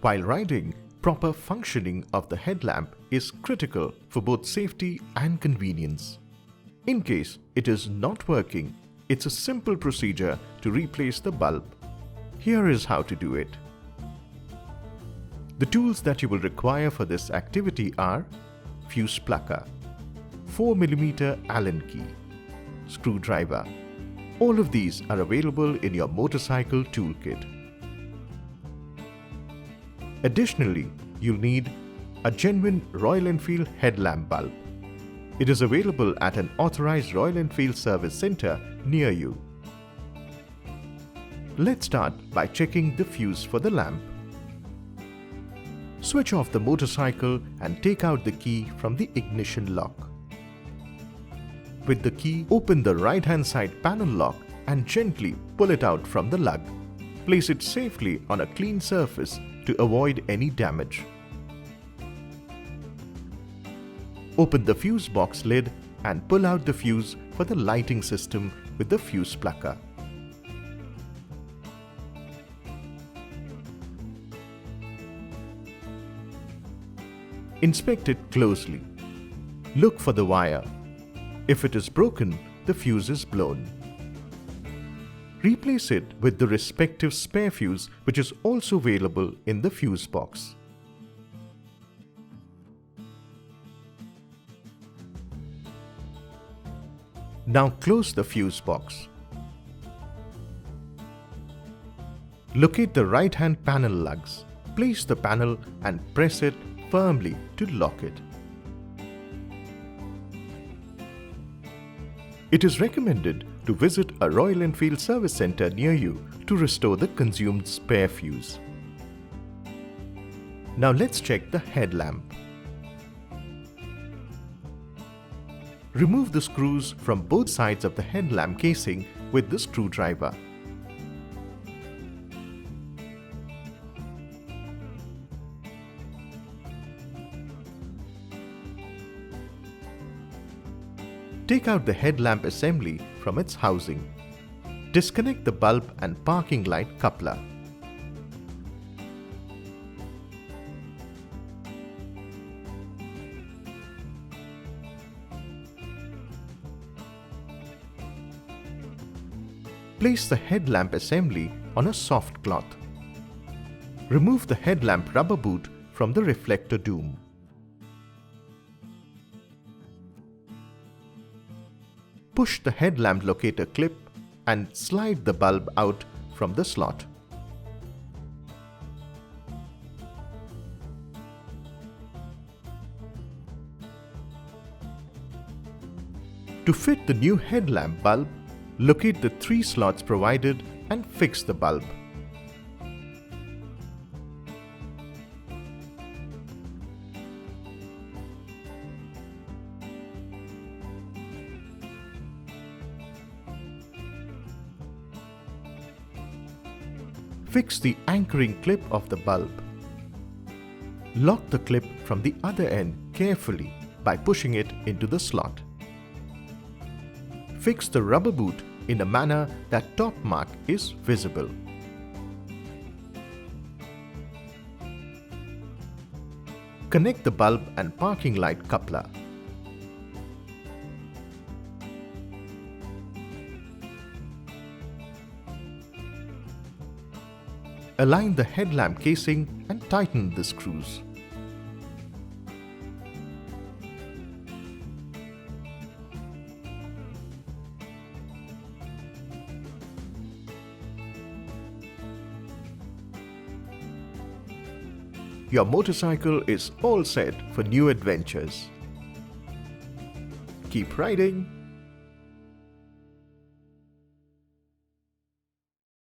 While riding, proper functioning of the headlamp is critical for both safety and convenience. In case it is not working, it's a simple procedure to replace the bulb. Here is how to do it. The tools that you will require for this activity are fuse plucker, 4mm Allen key, screwdriver. All of these are available in your motorcycle toolkit. Additionally, you'll need a genuine Royal Enfield headlamp bulb. It is available at an authorized Royal Enfield service center near you. Let's start by checking the fuse for the lamp. Switch off the motorcycle and take out the key from the ignition lock. With the key, open the right-hand side panel lock and gently pull it out from the lug. Place it safely on a clean surface to avoid any damage. Open the fuse box lid and pull out the fuse for the lighting system with the fuse plucker. Inspect it closely. Look for the wire. If it is broken, the fuse is blown. Replace it with the respective spare fuse, which is also available in the fuse box. Now close the fuse box. Locate the right-hand panel lugs. Place the panel and press it firmly to lock it. It is recommended to visit a Royal Enfield service center near you to restore the consumed spare fuse. Now let's check the headlamp. Remove the screws from both sides of the headlamp casing with the screwdriver. Take out the headlamp assembly from its housing. Disconnect the bulb and parking light coupler. Place the headlamp assembly on a soft cloth. Remove the headlamp rubber boot from the reflector dome. Push the headlamp locator clip and slide the bulb out from the slot. To fit the new headlamp bulb, locate the 3 slots provided and fix the bulb. Fix the anchoring clip of the bulb. Lock the clip from the other end carefully by pushing it into the slot. Fix the rubber boot in a manner that top mark is visible. Connect the bulb and parking light coupler. Align the headlamp casing and tighten the screws. Your motorcycle is all set for new adventures. Keep riding!